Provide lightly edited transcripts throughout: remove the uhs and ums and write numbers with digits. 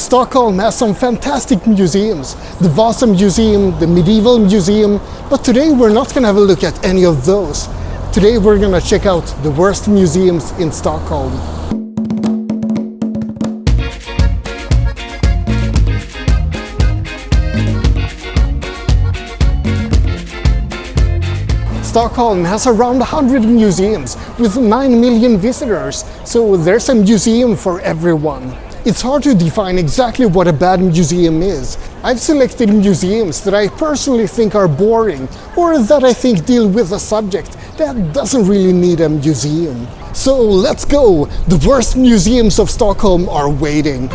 Stockholm has some fantastic museums, the Vasa Museum, the Medieval Museum, but today we're not going to have a look at any of those. Today we're going to check out the worst museums in Stockholm. Stockholm has around 100 museums with 9 million visitors, so there's a museum for everyone. It's hard to define exactly what a bad museum is. I've selected museums that I personally think are boring, or that I think deal with a subject that doesn't really need a museum. So let's go! The worst museums of Stockholm are waiting.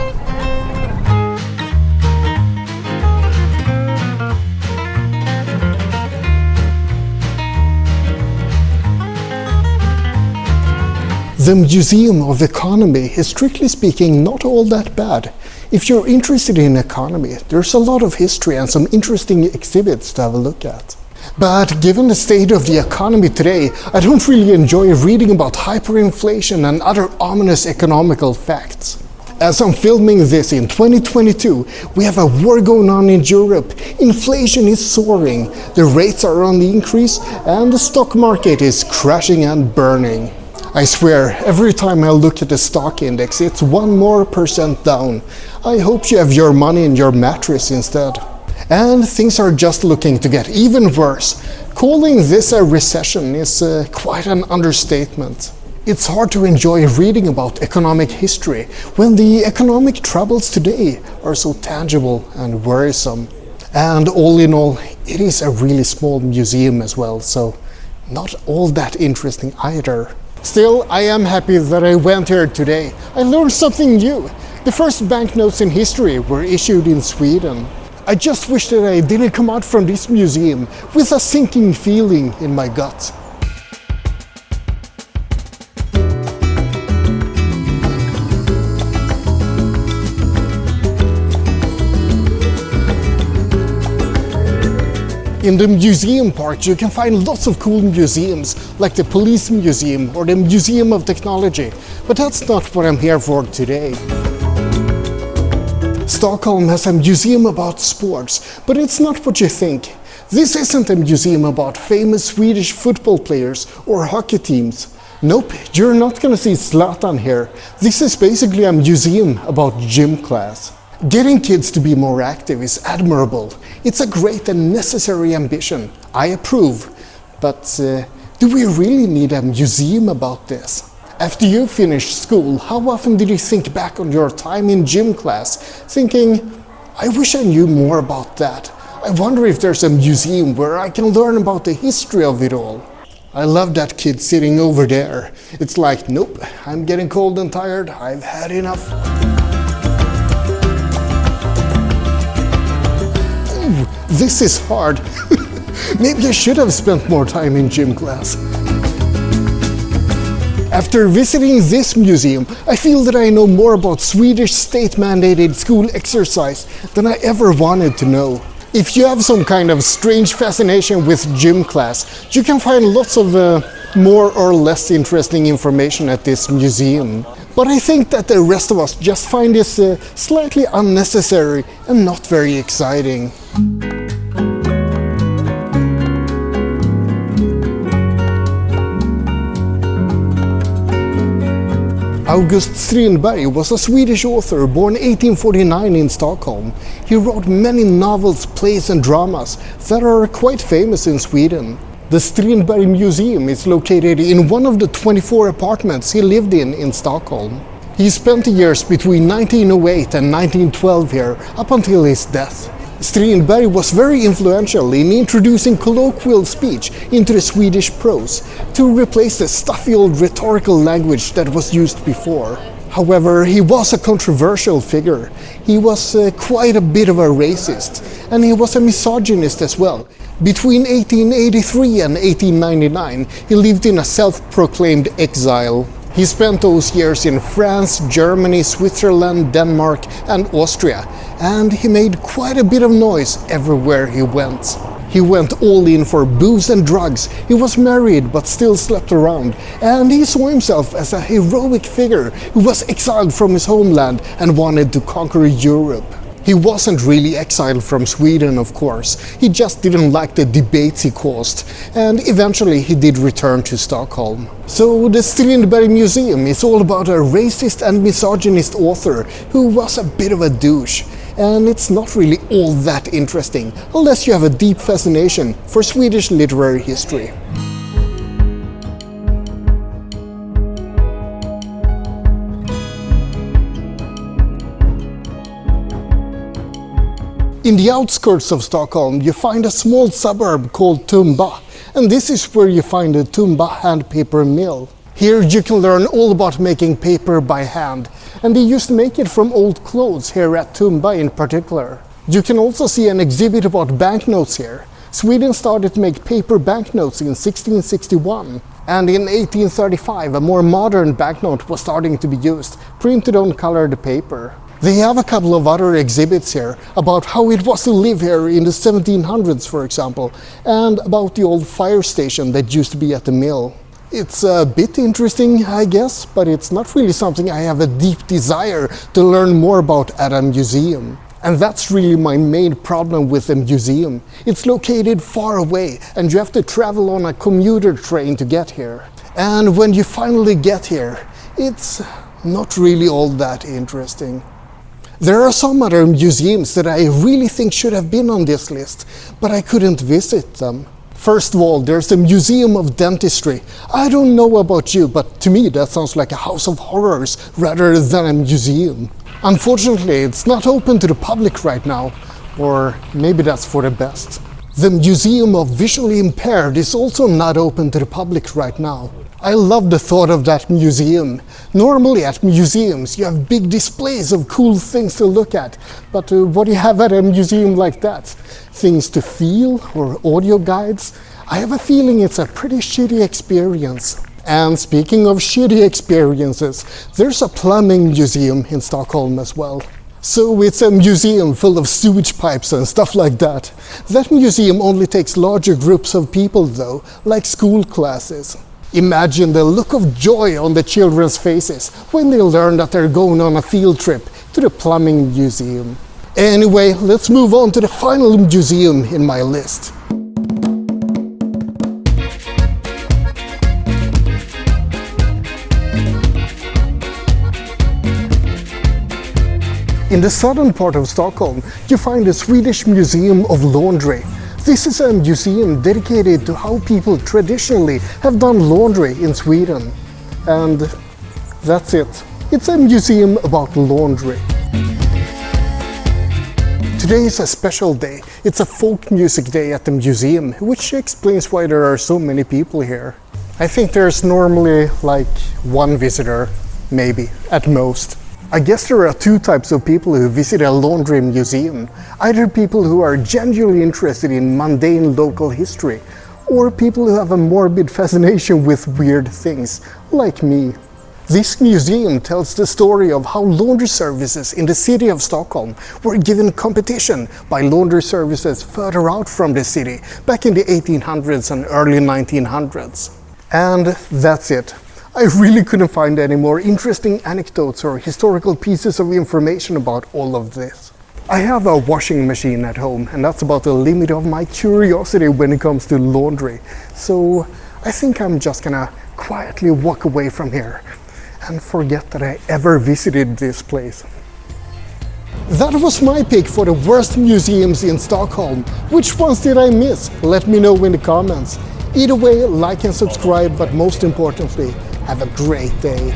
The Museum of Economy is, strictly speaking, not all that bad. If you're interested in economy, there's a lot of history and some interesting exhibits to have a look at. But given the state of the economy today, I don't really enjoy reading about hyperinflation and other ominous economical facts. As I'm filming this in 2022, we have a war going on in Europe, inflation is soaring, the rates are on the increase, and the stock market is crashing and burning. I swear, every time I look at the stock index, it's 1% more down. I hope you have your money in your mattress instead. And things are just looking to get even worse. Calling this a recession is quite an understatement. It's hard to enjoy reading about economic history when the economic troubles today are so tangible and worrisome. And all in all, it is a really small museum as well, so not all that interesting either. Still, I am happy that I went here today. I learned something new. The first banknotes in history were issued in Sweden. I just wish that I didn't come out from this museum with a sinking feeling in my gut. In the museum part, you can find lots of cool museums, like the Police Museum or the Museum of Technology, but that's not what I'm here for today. Stockholm has a museum about sports, but it's not what you think. This isn't a museum about famous Swedish football players or hockey teams. Nope, you're not gonna see Zlatan here. This is basically a museum about gym class. Getting kids to be more active is admirable. It's a great and necessary ambition. I approve. But do we really need a museum about this? After you finished school, how often did you think back on your time in gym class, thinking, I wish I knew more about that. I wonder if there's a museum where I can learn about the history of it all. I love that kid sitting over there. It's like, nope, I'm getting cold and tired. I've had enough. This is hard. Maybe I should have spent more time in gym class. After visiting this museum, I feel that I know more about Swedish state-mandated school exercise than I ever wanted to know. If you have some kind of strange fascination with gym class, you can find lots of more or less interesting information at this museum. But I think that the rest of us just find this slightly unnecessary and not very exciting. August Strindberg was a Swedish author born 1849 in Stockholm. He wrote many novels, plays and dramas that are quite famous in Sweden. The Strindberg Museum is located in one of the 24 apartments he lived in Stockholm. He spent the years between 1908 and 1912 here, up until his death. Strindberg was very influential in introducing colloquial speech into the Swedish prose to replace the stuffy old rhetorical language that was used before. However, he was a controversial figure. He was quite a bit of a racist, and he was a misogynist as well. Between 1883 and 1899, he lived in a self-proclaimed exile. He spent those years in France, Germany, Switzerland, Denmark and Austria, and he made quite a bit of noise everywhere he went. He went all in for booze and drugs, he was married but still slept around, and he saw himself as a heroic figure who was exiled from his homeland and wanted to conquer Europe. He wasn't really exiled from Sweden, of course, he just didn't like the debates he caused, and eventually he did return to Stockholm. So the Strindbergsmuseum is all about a racist and misogynist author who was a bit of a douche. And it's not really all that interesting, unless you have a deep fascination for Swedish literary history. In the outskirts of Stockholm, you find a small suburb called Tumba, and this is where you find the Tumba hand paper mill. Here you can learn all about making paper by hand, and they used to make it from old clothes here at Tumba in particular. You can also see an exhibit about banknotes here. Sweden started to make paper banknotes in 1661, and in 1835 a more modern banknote was starting to be used, printed on colored paper. They have a couple of other exhibits here about how it was to live here in the 1700s, for example, and about the old fire station that used to be at the mill. It's a bit interesting, I guess, but it's not really something I have a deep desire to learn more about at a museum. And that's really my main problem with the museum. It's located far away, and you have to travel on a commuter train to get here. And when you finally get here, it's not really all that interesting. There are some other museums that I really think should have been on this list, but I couldn't visit them. First of all, there's the Museum of Dentistry. I don't know about you, but to me that sounds like a house of horrors rather than a museum. Unfortunately, it's not open to the public right now, or maybe that's for the best. The Museum of Visually Impaired is also not open to the public right now. I love the thought of that museum. Normally at museums you have big displays of cool things to look at, but what do you have at a museum like that? Things to feel or audio guides? I have a feeling it's a pretty shitty experience. And speaking of shitty experiences, there's a plumbing museum in Stockholm as well. So it's a museum full of sewage pipes and stuff like that. That museum only takes larger groups of people though, like school classes. Imagine the look of joy on the children's faces when they learn that they're going on a field trip to the plumbing museum. Anyway, let's move on to the final museum in my list. In the southern part of Stockholm, you find the Swedish Museum of Laundry. This is a museum dedicated to how people traditionally have done laundry in Sweden. And that's it. It's a museum about laundry. Today is a special day. It's a folk music day at the museum, which explains why there are so many people here. I think there's normally like one visitor, maybe, at most. I guess there are two types of people who visit a laundry museum. Either people who are genuinely interested in mundane local history, or people who have a morbid fascination with weird things, like me. This museum tells the story of how laundry services in the city of Stockholm were given competition by laundry services further out from the city back in the 1800s and early 1900s. And that's it. I really couldn't find any more interesting anecdotes or historical pieces of information about all of this. I have a washing machine at home, and that's about the limit of my curiosity when it comes to laundry. So I think I'm just gonna quietly walk away from here and forget that I ever visited this place. That was my pick for the worst museums in Stockholm. Which ones did I miss? Let me know in the comments. Either way, like and subscribe, but most importantly, have a great day.